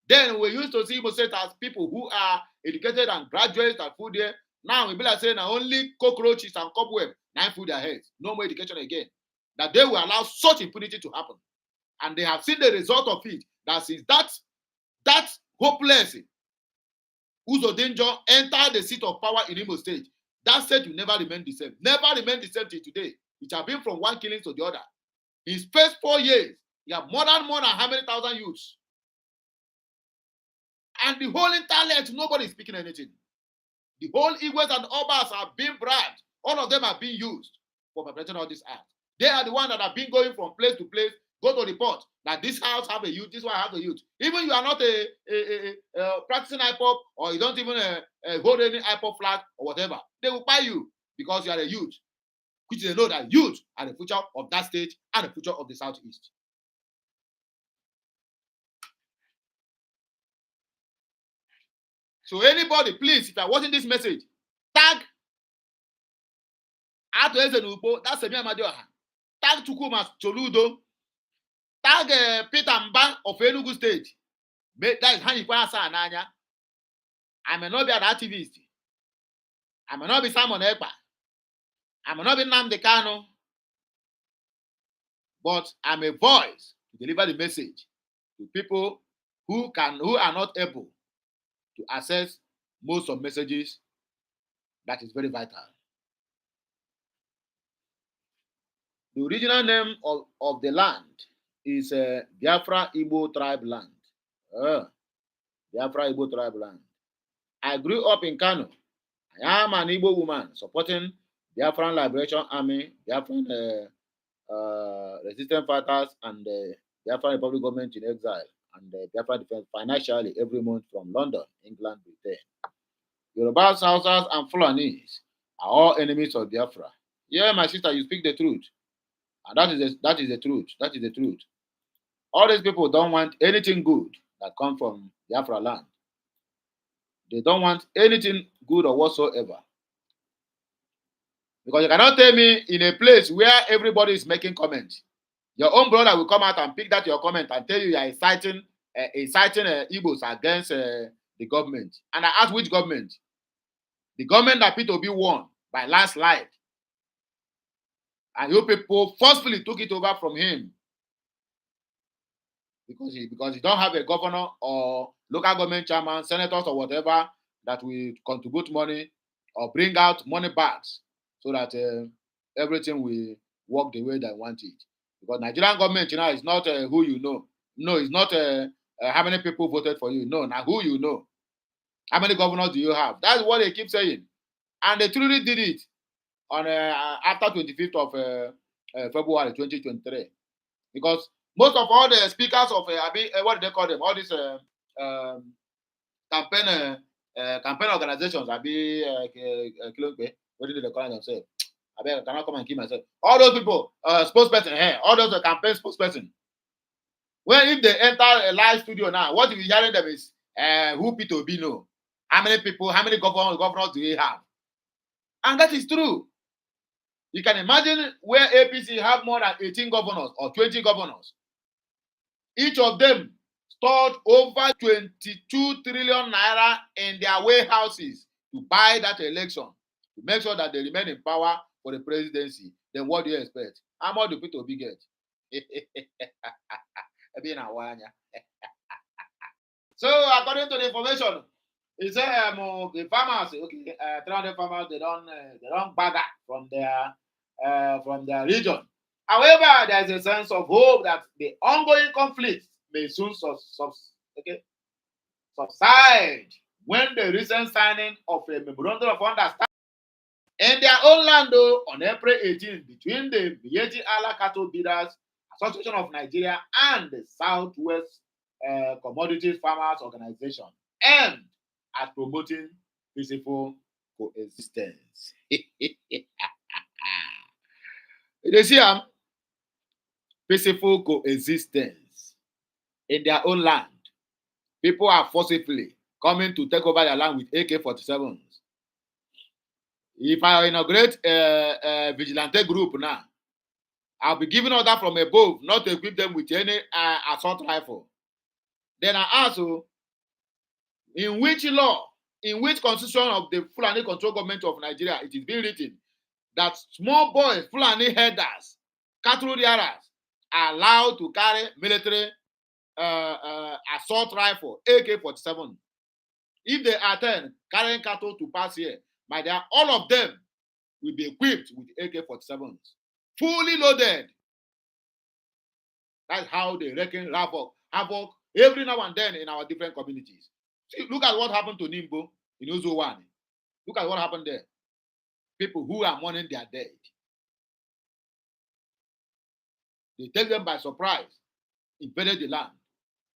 Speaker 3: Then we used to see Imo State as people who are educated and graduates and food there. Now we be like saying only cockroaches and cobweb now food their heads. No more education again. That they will allow such impunity to happen. And they have seen the result of it. That since that hopeless Uzo Danger entered the seat of power in Imo State, that state will never remain the same. Never remain the same till today. It has been from one killing to the other. In his first 4 years, he have more than how many thousand youths? And the whole intellect, nobody is speaking anything. The whole Igbos and Obas are being bribed. All of them are being used for perpetrating all this act. They are the ones that have been going from place to place, go to report that this house have a youth, this one have a youth. Even you are not a practicing IPOP, or you don't even hold any IPOP flag or whatever, they will buy you because you are a youth, which they know that youth are the future of that state and the future of the Southeast. So anybody, please, if you are watching this message, tag Atoeze Nupo, that's Semi Amadioha, tag Chukwuma Soludo, tag Peter Mba of Enugu State. That is Hanyikwa Asa Ananya. I may not be an activist. I may not be Simon Ekpa. I may not be Nnamdi Kanu. But I'm a voice to deliver the message to people who are not able to access most of messages that is very vital. The original name of the land is Biafra Igbo tribe land. Biafra Igbo tribe land. I grew up in Kano. I am an Igbo woman supporting Biafran Liberation Army, Biafran resistance fighters, and the Biafran Republic government in exile, and the Biafran defense financially every month from London, England, Britain. Yorubas, Hausas, and Fulanis are all enemies of Biafra. Yeah, my sister, you speak the truth. And that is the truth. That is the truth. All these people don't want anything good that comes from Biafra land. They don't want anything good or whatsoever. Because you cannot tell me in a place where everybody is making comments, your own brother will come out and pick that your comment and tell you are inciting Igbos against the government. And I ask, which government? The government that P2B won by landslide. And you people forcefully took it over from him. Because he don't have a governor or local government chairman, senators or whatever that will contribute money or bring out money bags so that everything will work the way they want it. Because Nigerian government is not who you know. No, it's not how many people voted for you. No, now who you know. How many governors do you have? That's what they keep saying. And they truly did it on after 25th of February 2023. Because most of all the speakers of what do they call them? All these campaign campaign organizations, what do they call themselves? I cannot come and kill myself. All those people, spokesperson, all those campaign spokesperson. When if they enter a live studio now, what you're hearing them is who P2B know? How many people, how many governors do they have? And that is true. You can imagine where APC have more than 18 governors or 20 governors. Each of them stored over 22 trillion naira in their warehouses to buy that election, to make sure that they remain in power for the presidency. Then what do you expect? How much do P2B get? So according to the information, he said the farmers, 300 farmers, they don't bag from their region. However, there is a sense of hope that the ongoing conflict may soon subside when the recent signing of a memorandum of understanding in their own land on April 18 between the Miyeji Allah Cattle Breeders Association of Nigeria and the Southwest Commodities Farmers Organization, aimed at promoting peaceful coexistence. They see peaceful coexistence in their own land. People are forcibly coming to take over their land with AK-47s. If I inaugurate a vigilante group now, I'll be giving order from above not to equip them with any assault rifle. Then I ask you, in which law, in which constitution of the Fulani Control Government of Nigeria it is being written that small boys, Fulani herders, cattle rearers are allowed to carry military assault rifle, AK-47. If they are 10 carrying cattle to pass here, my dear, all of them will be equipped with AK-47s, fully loaded. That's how they reckon havoc every now and then in our different communities. See, look at what happened to Nimbo in Uzuwani. Look at what happened there. People who are mourning their dead. They take them by surprise, invaded the land.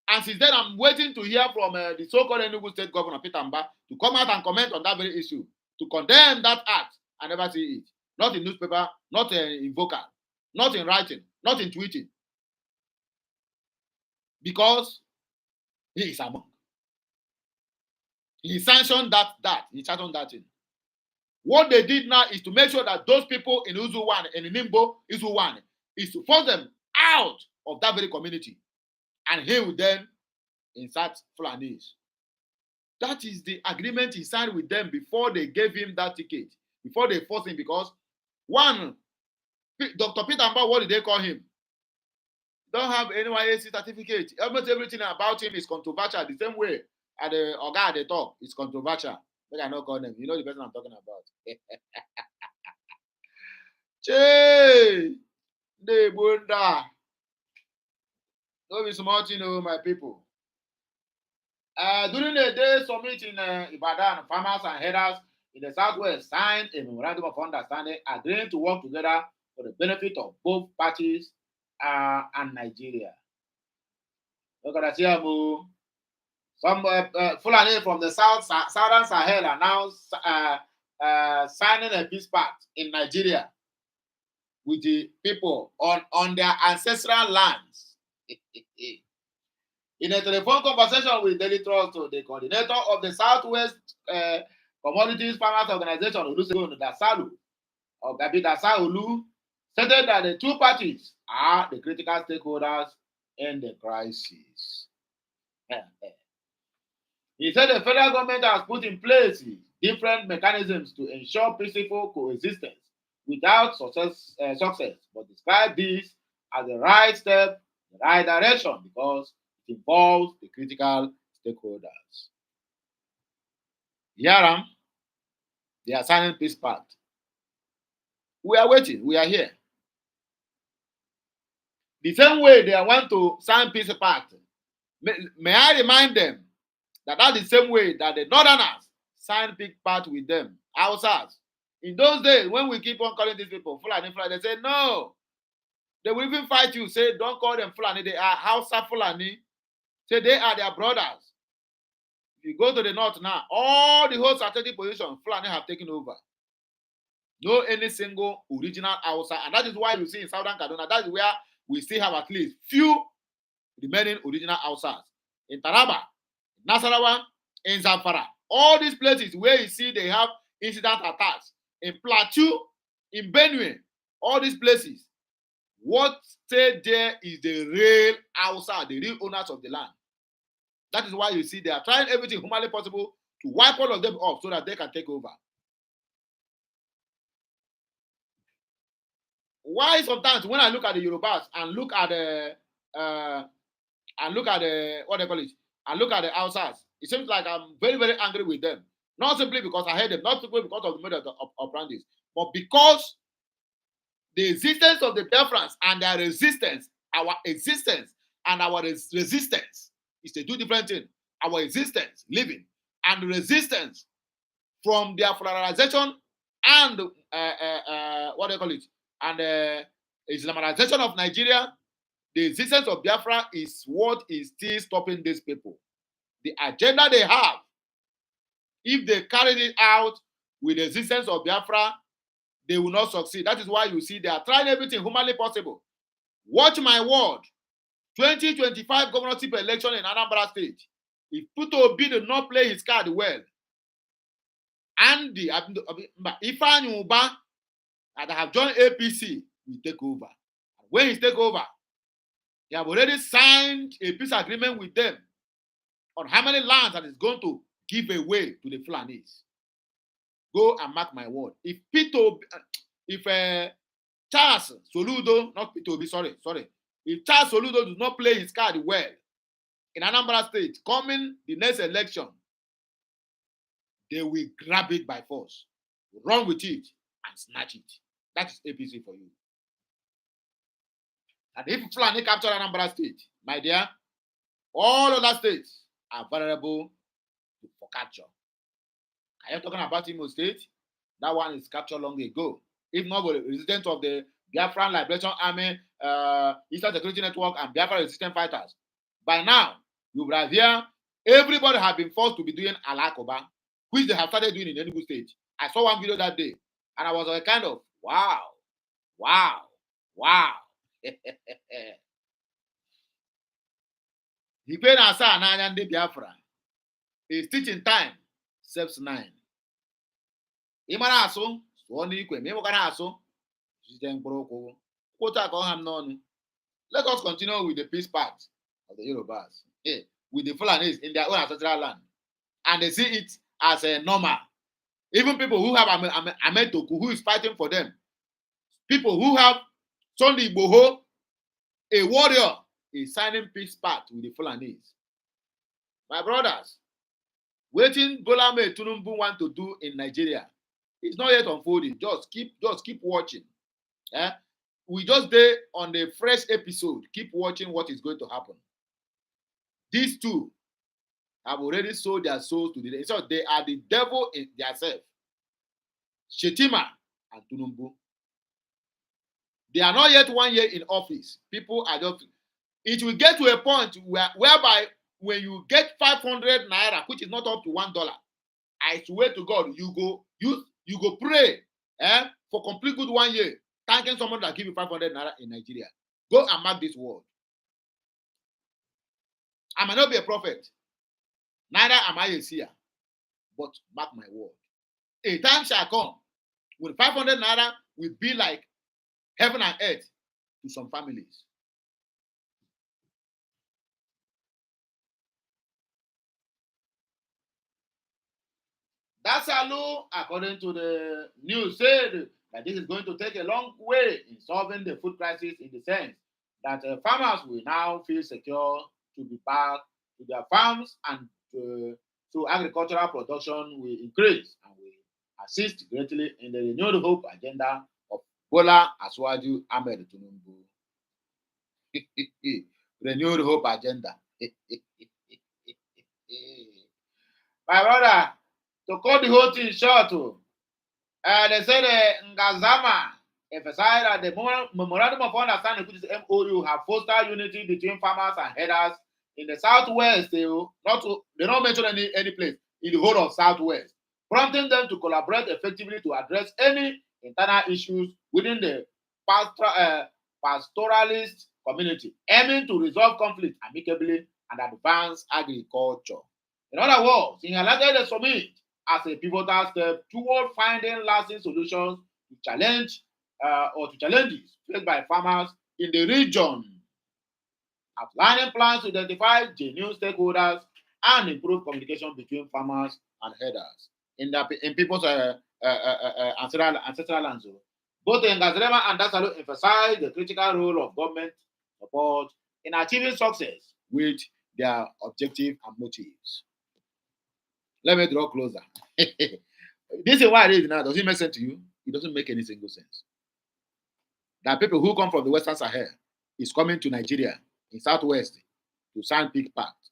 Speaker 3: And since then, I'm waiting to hear from the so-called Enugu State Governor, Peter Mba, to come out and comment on that very issue, to condemn that act. I never see it. Not in newspaper, not in vocal, not in writing, not in tweeting. Because he is among. He sanctioned that. He sanctioned that thing. What they did now is to make sure that those people in Uzuwan and in Nimbo, Uzuwan, is to force them out of that very community. And he will then insert Fulanis. That is the agreement he signed with them before they gave him that ticket, before they forced him, because one, Dr. Peter Mba, what did they call him? Don't have NYAC certificate. Almost everything about him is controversial. The same way at the Oga at the top is controversial. But I not call them. You know the person I'm talking about. Che, they bunda. Don't be smart, my people. During the day summit in Ibadan, farmers and headers in the Southwest signed a memorandum of understanding agreeing to work together for the benefit of both parties and Nigeria. Look at that. Some Fulani from the Southern Sahel are now signing a peace pact in Nigeria with the people on their ancestral lands. In a telephone conversation with Daily Trust, the coordinator of the Southwest Commodities Farmers Organization, Olusegun Dasalu, or Gabi Dasaolu, stated that the two parties are the critical stakeholders in the crisis. He said the federal government has put in place different mechanisms to ensure peaceful coexistence without success, but described this as the right step, the right direction, because it involves the critical stakeholders. Yaram, they are signing peace pact. We are waiting. We are here. The same way they want to sign peace pact, may I remind them that is the same way that the Northerners signed peace pact with them, Hausas. In those days, when we keep on calling these people Fulani, they say no. They will even fight you. Say don't call them Fulani. They are Hausa Fulani. Say they are their brothers. If you go to the north now, all the whole strategic position, Fulani have taken over. No any single original Hausa. And that is why you see in Southern Kaduna, that is where we still have at least few remaining original Hausas. In Taraba, Nasarawa, in Zamfara. All these places where you see they have incident attacks. In Plateau, in Benue, all these places. What stayed there is the real Hausa, the real owners of the land. That is why you see they are trying everything humanly possible to wipe all of them off so that they can take over. Why sometimes when I look at the Yorubas and look at the what they call it, and look at the Hausas, it seems like I'm very, very angry with them. Not simply because I hate them, not simply because of the method of Brandis, but because the existence of the Biafrans and their resistance, our existence and our resistance is a two different things. Our existence, living, and resistance from their polarization and what do you call it, and Islamization of Nigeria. The existence of Biafra is what is still stopping these people. The agenda they have, if they carry it out with the existence of Biafra, they will not succeed. That is why you see they are trying everything humanly possible. Watch my word. 2025 governorship election in Anambra State. If Puto Obi did not play his card well, and Ifeanyi Uba that have joined APC will take over. When he take over, they have already signed a peace agreement with them on how many lands that is going to give away to the Fulanis. Go and mark my word. If Charles Soludo, not Peter Obi, sorry. If Charles Soludo does not play his card well in Anambra State, coming the next election, they will grab it by force, run with it, and snatch it. That is APC for you. And if Fulani capture Anambra State, my dear, all other states are vulnerable for capture. Are you talking about Imo State? That one is captured long ago. If not for the resistance of the Biafran Liberation Army, Eastern Security Network, and Biafra resistance fighters, by now, you will hear everybody have been forced to be doing Alakoba, which they have started doing in Enugu State. I saw one video that day, and I was like, kind of, wow. Ibe na asa n'anya ndị Biafra. Is teaching time, steps 9. Ịmara asụ, sụọ n'ikwe, ma ịmụkara asụ, jide mkpụrụ ụkwụ. Kwụta ka ọ ha m n'ọnụ. Let us continue with the peace part of the Yorubas. Yeah, with the Fulanis in their own ancestral land. And they see it as a normal. Even people who have Ametoku, who is fighting for them. People who have Sunday Igboho, a warrior, is signing peace pact with the Fulanis. My brothers, waiting Bola Ahmed Tinubu want to do in Nigeria, it's not yet unfolding. Just keep watching. We just there on the fresh episode. Keep watching what is going to happen. These two have already sold their souls to the devil. So they are the devil in themselves. Shetima and Tinubu. They are not yet 1 year in office. People are just. It will get to a point whereby when you get 500 naira, which is not up to $1, I swear to God, you go pray for complete good 1 year, thanking someone that give you 500 naira in Nigeria. Go and mark this word. I may not be a prophet, neither am I a seer, but mark my word. A time shall come when 500 naira will be like heaven and earth to some families. Dasalu, according to the news, said that this is going to take a long way in solving the food crisis, in the sense that farmers will now feel secure to be back to their farms, and so agricultural production will increase and will assist greatly in the renewed hope agenda of Bola Aswaju Ahmed Tinubu. Renewed hope agenda. My brother, to cut the whole thing short, they said Ngazama emphasized that the memorandum of understanding, which is MOU, have fostered unity between farmers and herders in the southwest, they don't mention any place in the whole of southwest, prompting them to collaborate effectively to address any internal issues within the pastoralist community, aiming to resolve conflict amicably and advance agriculture. In other words, he highlighted the summit as a pivotal step toward finding lasting solutions to challenges faced by farmers in the region, outlining plans to identify genuine stakeholders and improve communication between farmers and herders in people's ancestral lands. Both Ngazarema and Dasalo emphasize the critical role of government support in achieving success with their objective and motives. Let me draw closer. This is why it is now. Does it make sense to you? It doesn't make any single sense. That people who come from the Western Sahel is coming to Nigeria in Southwest to sign peace pact.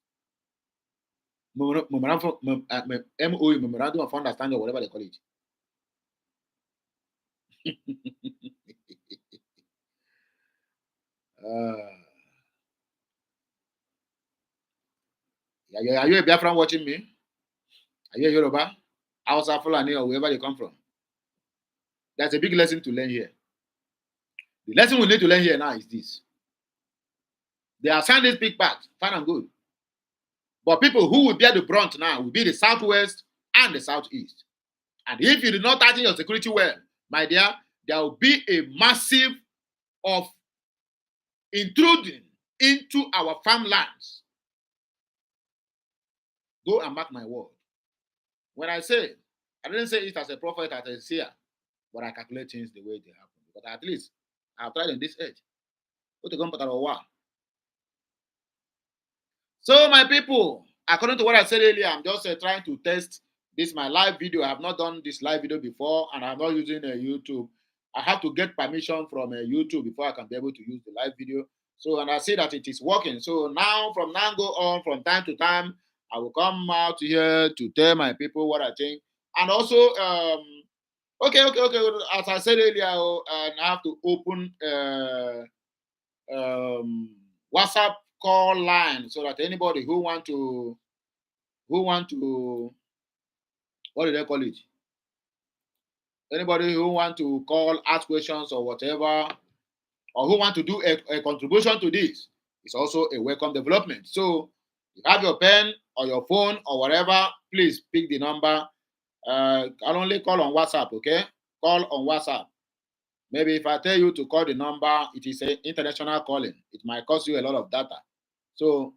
Speaker 3: Memorandum of Understanding or whatever they call it. Are you a Biafran watching me? Are you a Yoruba? Hausa, Fulani, or wherever they come from? There's a big lesson to learn here. The lesson we need to learn here now is this. They are signed this big pact, fine and good. But people who will bear the brunt now will be the Southwest and the Southeast. And if you do not tighten your security well, my dear, there will be a massive of intruding into our farmlands. Go and mark my word. When I say, I didn't say it as a prophet, as a seer, but I calculate things the way they happen. But at least I've tried in this age. So, my people, according to what I said earlier, I'm just trying to test this my live video. I have not done this live video before, and I'm not using YouTube. I have to get permission from YouTube before I can be able to use the live video. So, and I see that it is working. So now, from now go on, from time to time, I will come out here to tell my people what I think. And also, okay. As I said earlier, I have to open WhatsApp call line so that anybody who want to what do they call it? Anybody who want to call, ask questions or whatever, or who want to do a contribution to this, is also a welcome development. So you have your pen or your phone or whatever, please pick the number. I'll only call on WhatsApp, okay? Call on WhatsApp. Maybe if I tell you to call the number, it is an international calling. It might cost you a lot of data. So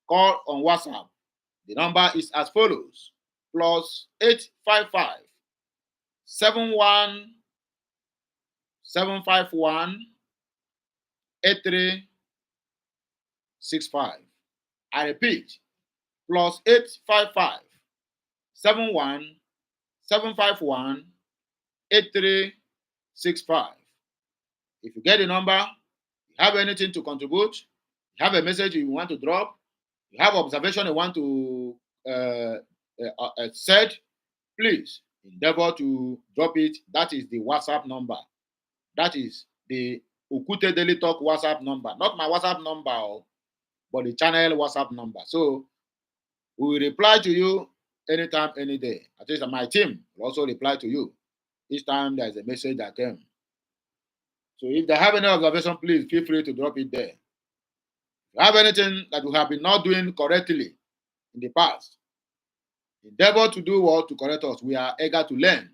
Speaker 3: call on WhatsApp. The number is as follows: +855 71 751 8365. I repeat, +855 71 751 8365. If you get the number, you have anything to contribute, you have a message you want to drop, you have observation you want to set, please endeavor to drop it. That is the WhatsApp number. That is the Okute Daily Talk WhatsApp number. Not my WhatsApp number, but the channel WhatsApp number. So we will reply to you anytime, any day. At least my team will also reply to you each time there is a message that came. So if they have any observation, please feel free to drop it there. If you have anything that we have been not doing correctly in the past, endeavor to do what to correct us. We are eager to learn.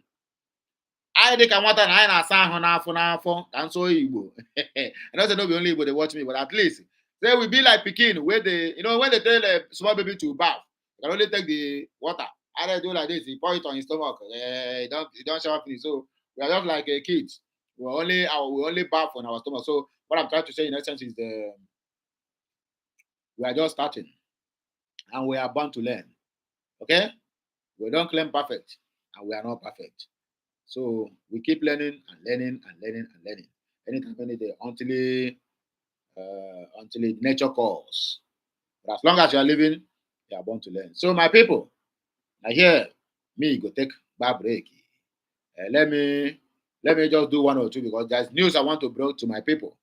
Speaker 3: I think I want to n'afọ and so Igbo. I don't know only Igbo they watch me, but at least they will be like Pekin, where they, when they tell a small baby to bath, they can only take the water. I don't do like this. He pour it on his stomach. He don't shower finish. So we are just like kids. We only bath on our stomach. So what I'm trying to say in essence is we are just starting, and we are bound to learn. Okay, we don't claim perfect, and we are not perfect. So we keep learning and learning and learning and learning. Anytime, any day, until nature calls. But as long as you are living, you are born to learn. So my people, now here, me go take bar break. Let me just do one or two because there's news I want to bring to my people.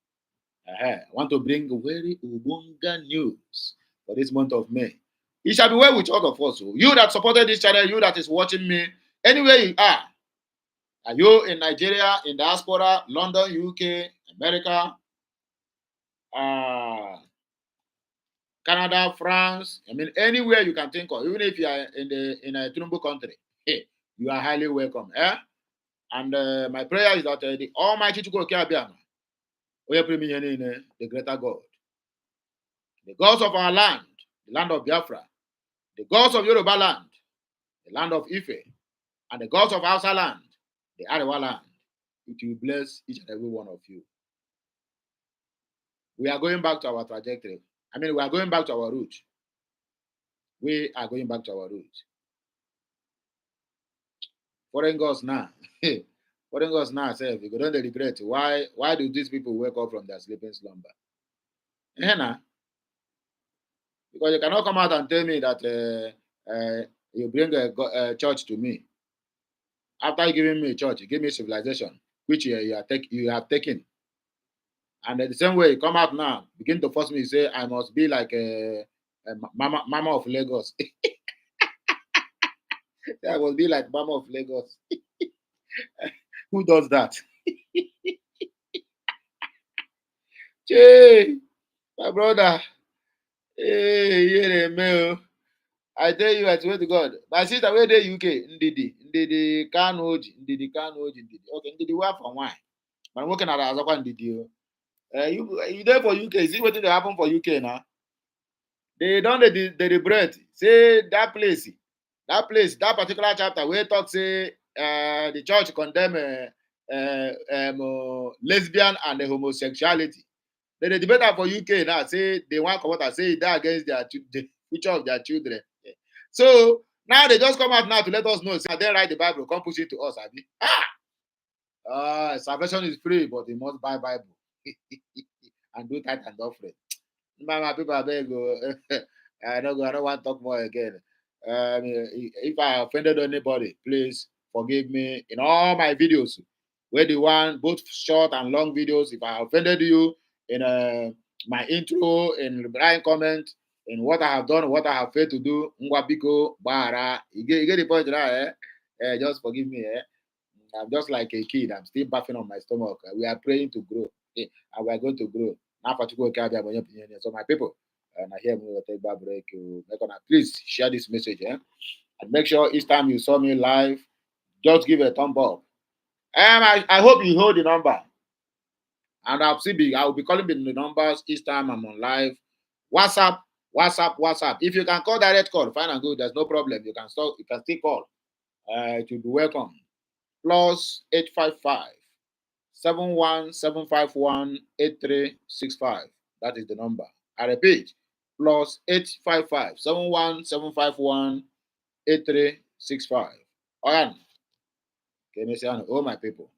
Speaker 3: I want to bring very ubunga news for this month of May. It shall be well with all of us. You that supported this channel, you that is watching me, anywhere you are you in Nigeria, in diaspora, London, UK, America, Canada, France, I mean, anywhere you can think of, even if you are in a Tinubu country, hey, you are highly welcome. And my prayer is that the Almighty the greater God, the gods of our land, the land of Biafra, the gods of Yoruba land, the land of Ife, and the gods of Hausa land, the Arewa land, it will bless each and every one of you. We are going back to our trajectory. I mean, we are going back to our root. We are going back to our root. Foreign gods now. Foreign gods now say, if you don't regret, why do these people wake up from their sleeping slumber? Because you cannot come out and tell me that you bring a church to me. After giving me a church, you give me civilization, which you have taken. And the same way, you come out now, begin to force me to say, I must be like a mama of Lagos. I must be like mama of Lagos. Who does that? Hey, my brother. Hey, I tell you, I swear to God. My sister, where they UK? Ndidi Kanoji. Okay, Ndidi, where from why? But I'm working at Azakwa Ndidi. You there for UK? See what did happen for UK now? They don't deliberate. Say that particular chapter where talk say the church condemn lesbian and homosexuality. They debate for UK now. Say they want to come out and say that against the future of their children. Yeah. So now they just come out now to let us know. Say they write the Bible, come push it to us. Salvation is free, but you must buy Bible and do tithe and offering. My people, I beg you. I don't want to talk more again. If I offended anybody, please forgive me. In all my videos, where the one, both short and long videos, if I offended you in my intro, in writing comment, in what I have done, what I have failed to do, Ngwabiko, Bara, you get the point, right? Just forgive me. I'm just like a kid. I'm still bathing on my stomach. We are praying to grow, and we are going to grow. So my people, and I hear me will take back break. Please share this message, and make sure each time you saw me live, just give a thumb up. I hope you hold the number, and I will be calling the numbers each time I'm on live. WhatsApp. If you can call direct call, fine and good. There's no problem. You can still call. It will be welcome. Plus 855 71751 8365. That is the number. I repeat, plus 855 71751 8365. All right. Oh, my people.